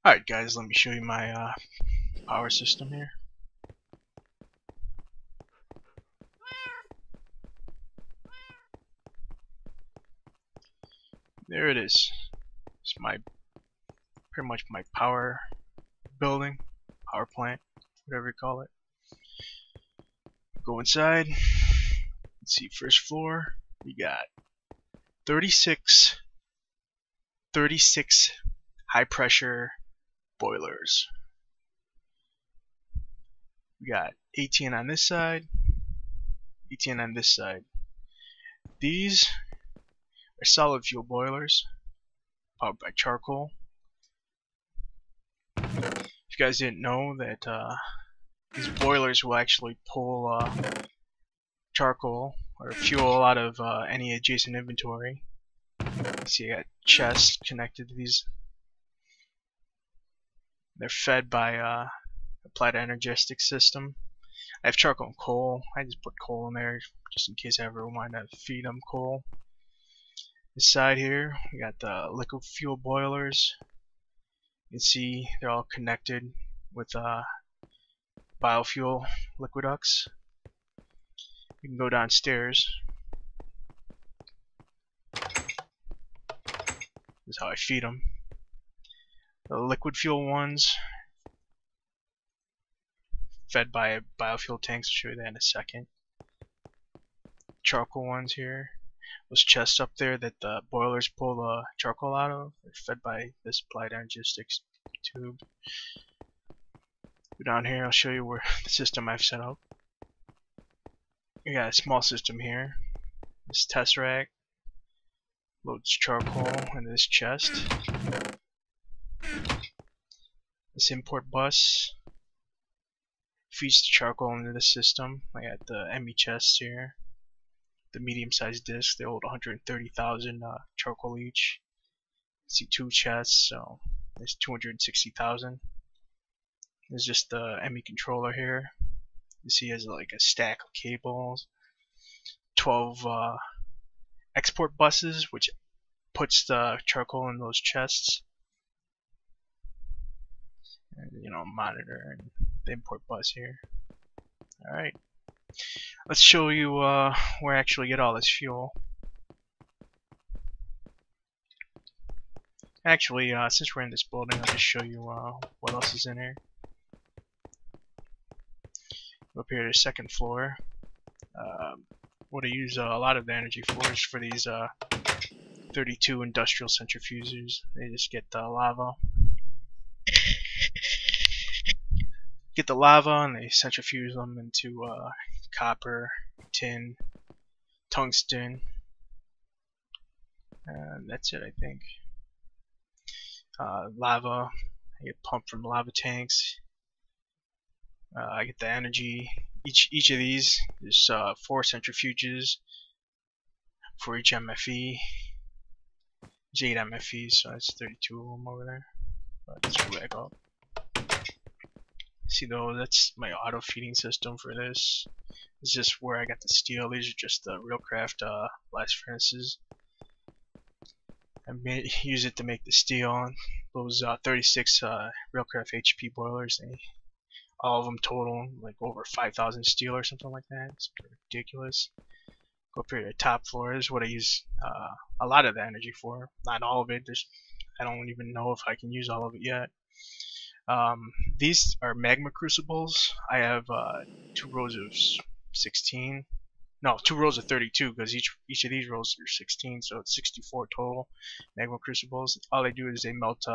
Alright guys, let me show you my power system here. There it is. It's pretty much my power building, power plant, whatever you call it. Go inside. Let's see, first floor, we got 36 high pressure boilers. We got 18 on this side, 18 on this side. These are solid fuel boilers powered by charcoal. If you guys didn't know that these boilers will actually pull charcoal or fuel out of any adjacent inventory. You see, I got chests connected to these. They're fed by Applied Energistics system. I have charcoal and coal. I just put coal in there just in case I ever want to feed them coal. This side here, we got the liquid fuel boilers. You can see they're all connected with biofuel liquid ducts. You can go downstairs. This is how I feed them. The liquid fuel ones fed by biofuel tanks. I'll show you that in a second. Charcoal ones here. Those chests up there that the boilers pull the charcoal out of, they're fed by this Applied Energistics tube. Go down here, I'll show you where the system I've set up. We got a small system here. This test rack loads charcoal into this chest. This import bus feeds the charcoal into the system. I got the ME chests here. The medium-sized discs, they hold 130,000 charcoal each. See, 2 chests, so there's 260,000. There's just the ME controller here. You see, it has like a stack of cables, 12 export buses, which puts the charcoal in those chests. And, you know, monitor and the import bus here. All right. Let's show you where I actually get all this fuel. Actually, since we're in this building, I'll just show you what else is in here. Up here to the second floor. What I use a lot of the energy for is for these 32 industrial centrifuges. They just get the lava. Get the lava and they centrifuge them into copper, tin, tungsten, and that's it, I think. Lava, I get pumped from lava tanks. I get the energy. Each of these is 4 centrifuges for each MFE. There's 8 MFEs, so that's 32 of them over there. Let's go back up. See though, that's my auto feeding system for this. This is just where I got the steel. These are just the Railcraft blast furnaces. I use it to make the steel. Those 36 Railcraft HP boilers, all of them total like over 5,000 steel or something like that. It's ridiculous. Go up here to the top floor. This is what I use a lot of the energy for. Not all of it. I don't even know if I can use all of it yet. These are magma crucibles. I have 2 rows of 16. No, 2 rows of 32 because each of these rows are 16, so it's 64 total magma crucibles. All they do is they melt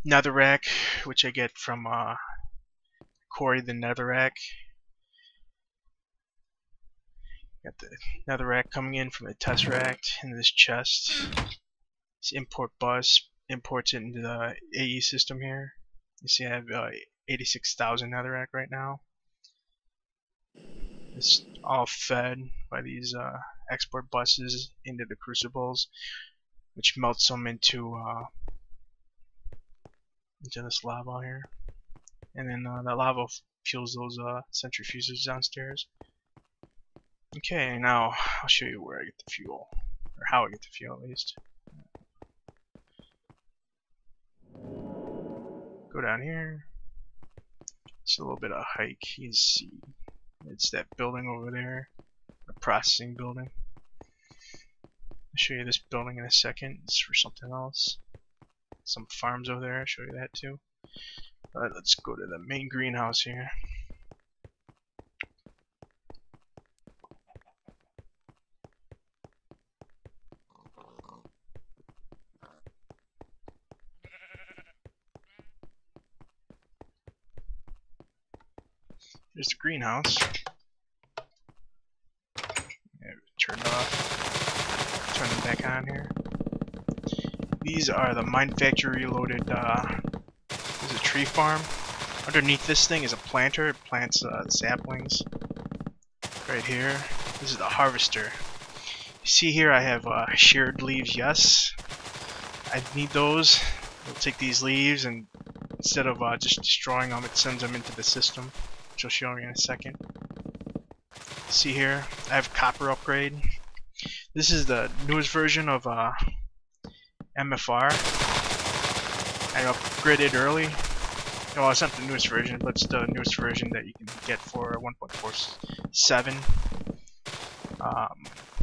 netherrack, which I get from quarry the netherrack. Got the netherrack coming in from the test rack into this chest. This import bus imports it into the AE system here. You see I have 86,000 netherrack right now. It's all fed by these export buses into the crucibles, which melts them into this lava here. And then that lava fuels those centrifuges downstairs. Okay, now I'll show you where I get the fuel, or how I get the fuel at least. Go down here. It's a little bit of a hike. You can see it's that building over there, a processing building. I'll show you this building in a second. It's for something else. Some farms over there. I'll show you that too. Let's go to the main greenhouse here. Here's the greenhouse. Yeah, turn it off. Turn them back on here. These are the Minefactory Reloaded. There's a tree farm. Underneath this thing is a planter. It plants saplings. Right here. This is the harvester. You see here I have sheared leaves. Yes, I need those. We'll take these leaves and instead of just destroying them, it sends them into the system, which I'll show you in a second. See here, I have copper upgrade. This is the newest version of MFR. I upgraded early. Well, it's not the newest version, but it's the newest version that you can get for 1.47.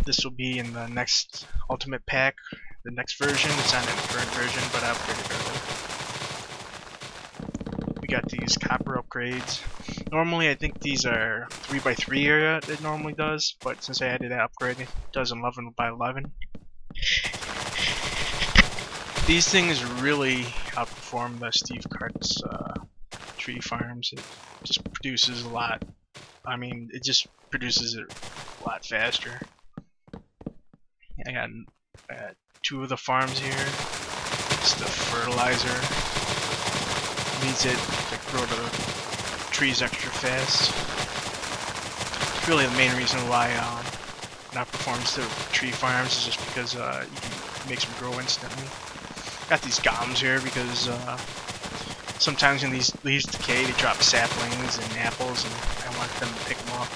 This will be in the next Ultimate Pack, the next version. It's not in the current version, but I upgraded early. We got these copper upgrades. Normally, I think these are 3x3 area it normally does, but since I added that upgrade, it does 11x11. These things really outperform the Steve Cart's tree farms. It just produces a lot. I mean, it just produces it a lot faster. I got 2 of the farms here. It's the fertilizer. Needs it to grow the trees extra fast. It's really the main reason why it outperforms the tree farms is just because you can make them grow instantly. Got these goms here because sometimes when these leaves decay, they drop saplings and apples, and I want them to pick them up.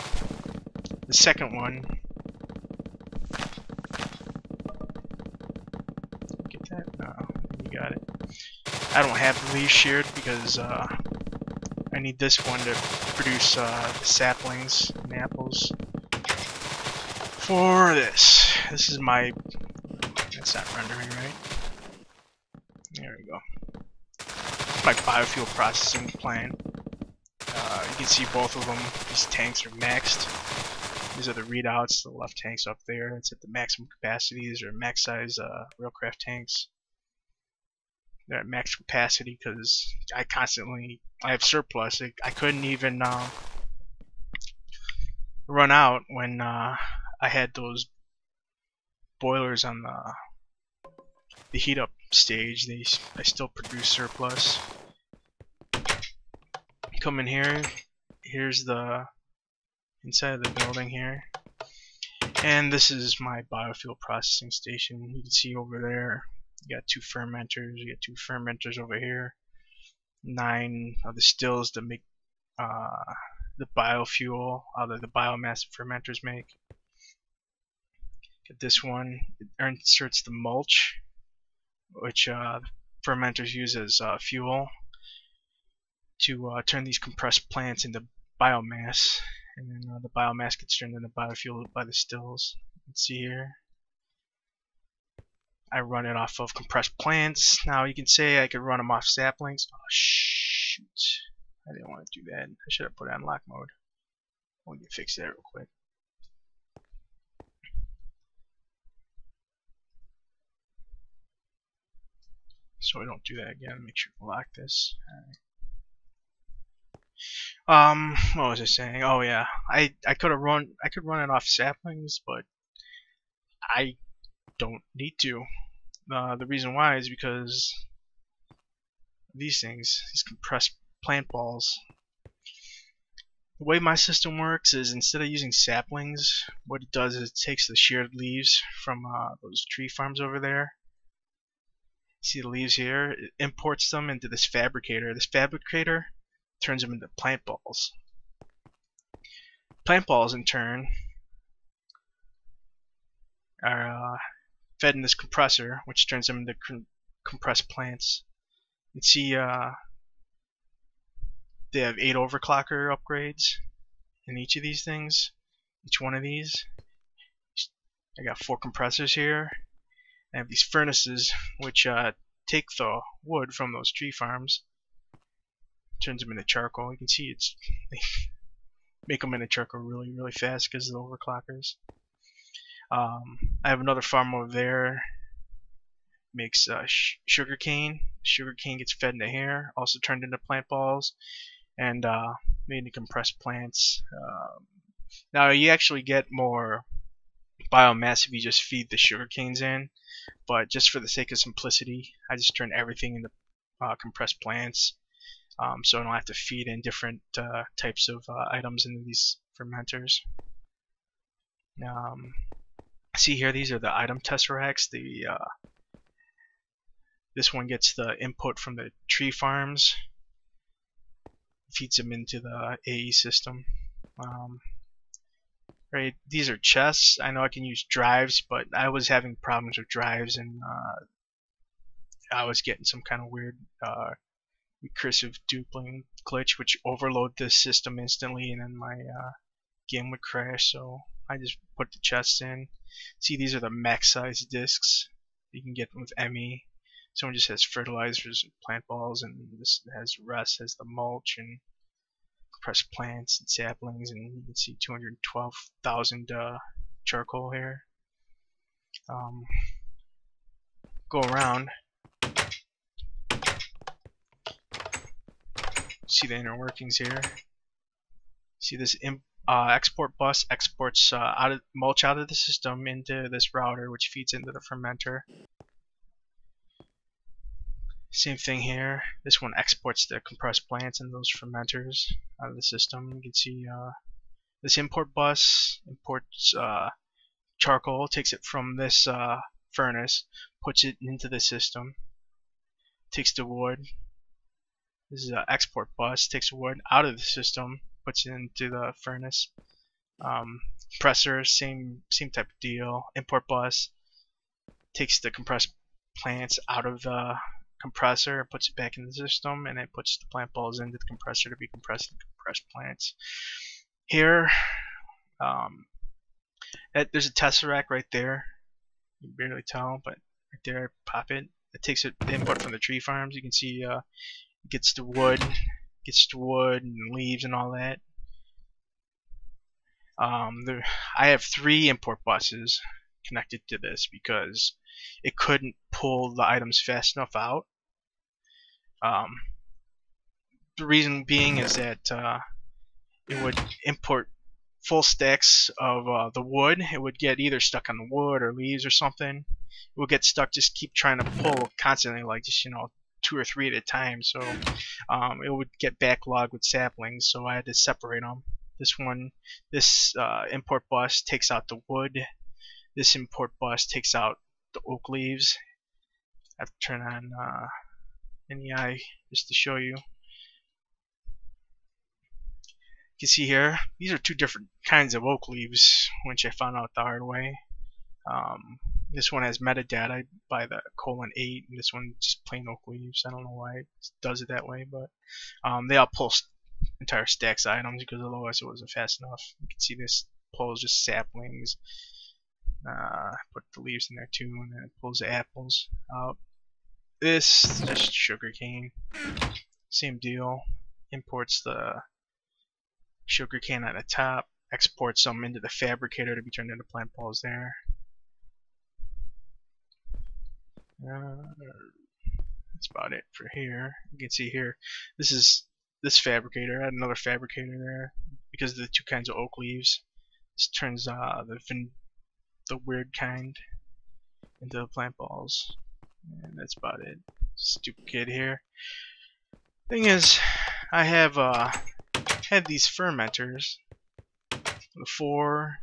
The second one, get that? No, you got it. I don't have the leaves sheared because I need this one to produce the saplings and apples for this. This is my. That's not rendering right. There we go. My biofuel processing plant. You can see both of them. These tanks are maxed. These are the readouts. The left tank's up there. It's at the maximum capacity. These are max size railcraft tanks. They're at max capacity because I have surplus. I couldn't even run out when I had those boilers on the heat up stage. I still produce surplus. Come in here. Here's the inside of the building here, and this is my biofuel processing station. You can see over there you got 2 fermenters. You got 2 fermenters over here. 9 of the stills to make the biofuel out of the biomass fermenters make. Get this one. It inserts the mulch, which fermenters use as fuel to turn these compressed plants into biomass, and then the biomass gets turned into biofuel by the stills. You can see here I run it off of compressed plants. Now you can say I could run them off saplings. Oh shoot, I didn't want to do that. I should have put it on lock mode. Let me fix that real quick. So we don't do that again. Make sure to lock this. What was I saying? Oh yeah, I could run it off saplings, but I don't need to. The reason why is because these things, these compressed plant balls. The way my system works is instead of using saplings, what it does is it takes the sheared leaves from those tree farms over there. See the leaves here? It imports them into this fabricator. This fabricator turns them into plant balls. Plant balls, in turn, are fed in this compressor, which turns them into compressed plants. You can see They have 8 overclocker upgrades in each of these things. Each one of these. I got 4 compressors here. I have these furnaces which take the wood from those tree farms, turns them into charcoal. You can see they make them into charcoal really fast because of the overclockers. I have another farm over there, makes sugar cane. Sugar cane gets fed into here, also turned into plant balls, and made into compressed plants. Now you actually get more biomass if you just feed the sugar canes in, but just for the sake of simplicity, I just turn everything into compressed plants, so I don't have to feed in different types of items into these fermenters. See here, these are the item tesseracts. This one gets the input from the tree farms, feeds them into the AE system. Right, these are chests. I know I can use drives, but I was having problems with drives, and I was getting some kind of weird recursive duplicating glitch, which overload this system instantly, and then my game would crash. So I just put the chests in. See, these are the max size discs you can get with ME. Someone just has fertilizers and plant balls, and this has rest, has the mulch and compressed plants and saplings, and you can see 212,000 charcoal here. Go around, see the inner workings here. See this export bus exports mulch out of the system into this router, which feeds into the fermenter. Same thing here. This one exports the compressed plants and those fermenters out of the system. You can see this import bus imports charcoal, takes it from this furnace, puts it into the system, takes the wood. This is an export bus, takes wood out of the system, puts it into the furnace. Compressor, same type of deal. Import bus takes the compressed plants out of the compressor, puts it back in the system, and then puts the plant balls into the compressor to be compressed in compressed plants. Here, there's a tesseract right there. You can barely tell, but right there, pop it. It takes the input from the tree farms. You can see it gets the wood and leaves and all that. I have 3 import buses connected to this because it couldn't pull the items fast enough out. The reason being is that it would import full stacks of the wood. It would get either stuck on the wood or leaves or something. It would get stuck, just keep trying to pull constantly, like just 2 or 3 at a time. So it would get backlogged with saplings, so I had to separate them. This import bus takes out the wood. This import bus takes out the oak leaves. I have to turn on NEI just to show you. You can see here, these are 2 different kinds of oak leaves, which I found out the hard way. This one has metadata by the :8, and this one just plain oak leaves. I don't know why it does it that way, but they all pull entire stacks of items because otherwise it wasn't fast enough. You can see this pulls just saplings. Put the leaves in there too, and then it pulls the apples out. This is just sugar cane. Same deal. Imports the sugar cane at the top, exports them into the fabricator to be turned into plant balls there. That's about it for here. You can see here, this is this fabricator. I had another fabricator there because of the 2 kinds of oak leaves. This turns the weird kind into the plant balls, and that's about it. Stupid kid here. Thing is, I have had these fermenters, the 4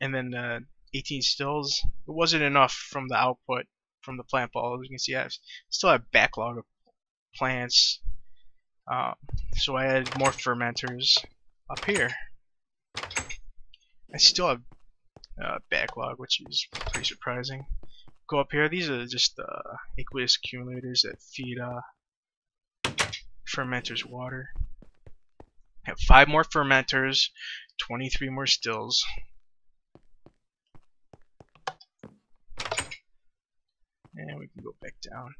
and then the 18 stills. It wasn't enough from the output from the plant balls. You can see I still have backlog of plants, so I added more fermenters up here. I still have backlog, which is pretty surprising. Go up here. These are just aqueous accumulators that fermenters water. Have 5 more fermenters, 23 more stills. And we can go back down.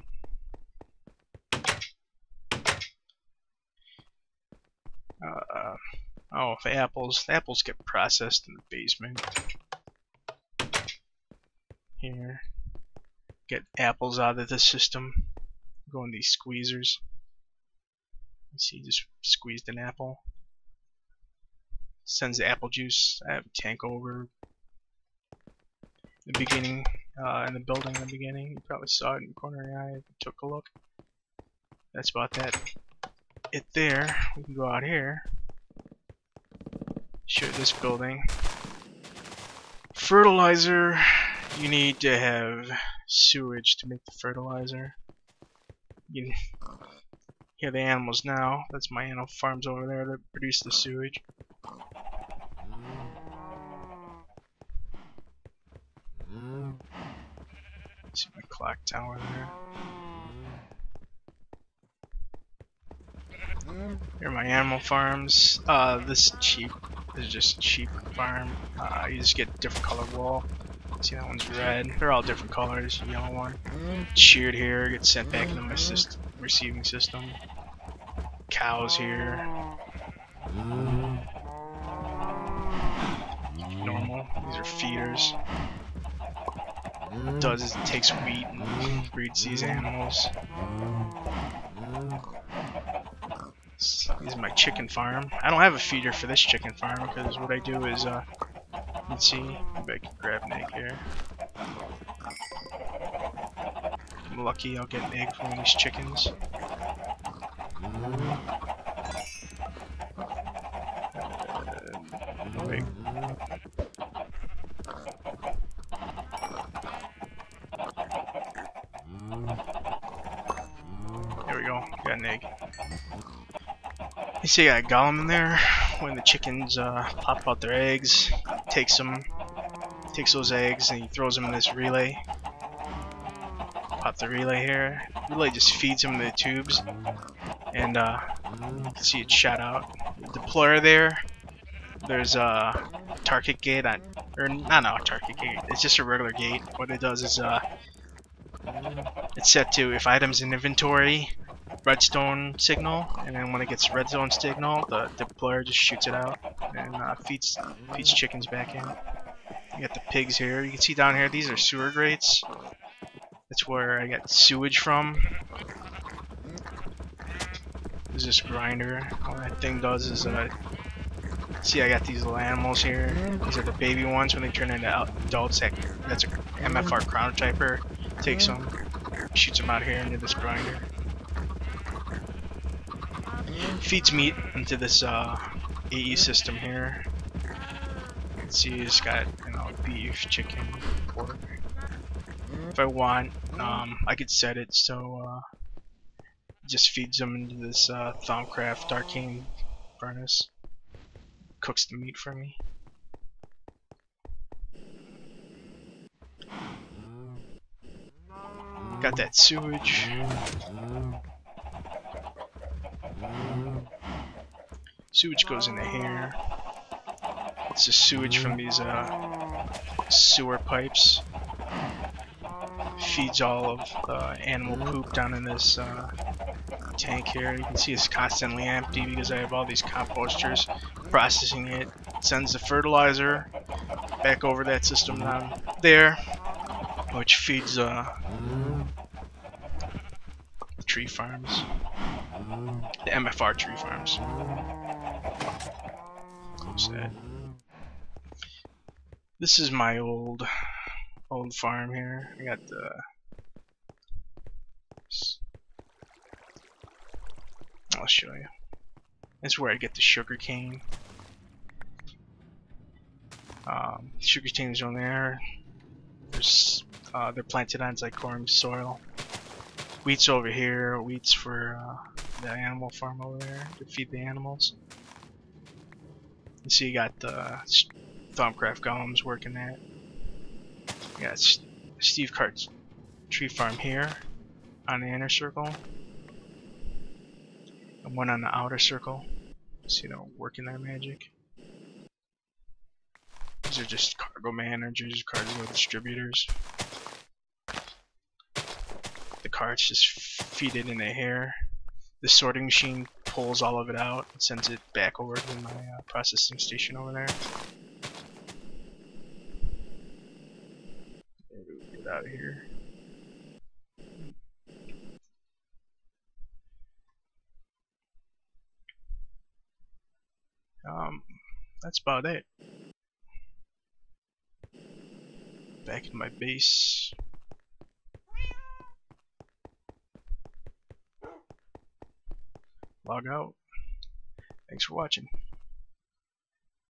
Oh, the apples get processed in the basement. Here. Get apples out of the system. Go in these squeezers. You see, just squeezed an apple. Sends the apple juice. I have a tank over the beginning, in the building in the beginning. You probably saw it in the corner of your eye if you took a look. That's about that. It there. We can go out here. Show this building. Fertilizer. You need to have sewage to make the fertilizer. You can hear the animals now. That's my animal farms over there that produce the sewage. See my clock tower there. Here are my animal farms. This sheep is just a sheep farm. You just get different colored wool. See, that one's red. They're all different colors. Yellow one. Sheared here, gets sent back into my receiving system. Cows here. Normal. These are feeders. What it does is it takes wheat and breeds these animals. This is my chicken farm. I don't have a feeder for this chicken farm because what I do is, let's see, maybe I can grab an egg here. If I'm lucky, I'll get an egg from these chickens. Wait. There we go, got an egg. You see I got a golem in there. When the chickens pop out their eggs, takes those eggs and he throws them in this relay. Pop the relay here. The relay just feeds them in the tubes, and you can see it shot out. The deployer there. There's a target gate on, or not a target gate. It's just a regular gate. What it does is it's set to if items in inventory, redstone signal, and then when it gets redstone signal, the deployer just shoots it out and feeds chickens back in. You got the pigs here. You can see down here, these are sewer grates. That's where I get sewage from. There's this grinder. All that thing does is, see, I got these little animals here. These are the baby ones. When they turn into adults, that's a MFR crown typer. Takes them, shoots them out here into this grinder. Feeds meat into this AE system here. You can see it's got, you know, beef, chicken, pork. If I want, I could set it so it just feeds them into this Thaumcraft arcane furnace. Cooks the meat for me. Got that sewage. Sewage goes into here. It's the sewage from these sewer pipes. Feeds all of the animal poop down in this tank here. You can see it's constantly empty because I have all these composters processing it. Sends the fertilizer back over that system down there, which feeds tree farms, the MFR tree farms. Close that. This is my old farm here. I got the I'll show you. This is where I get the sugar cane. Sugar canes on there. There's they're planted on Zycorm soil. Wheat's over here. Wheat's for the animal farm over there to feed the animals. You see, you got the Thaumcraft golems working that. You got Steve Cart's tree farm here on the inner circle. and one on the outer circle. See, they're working their magic. These are just cargo managers, cargo distributors. The carts just feed it in the hair. The sorting machine pulls all of it out and sends it back over to my processing station over there. Get out of here. That's about it. Back in my base. Log out. Thanks for watching.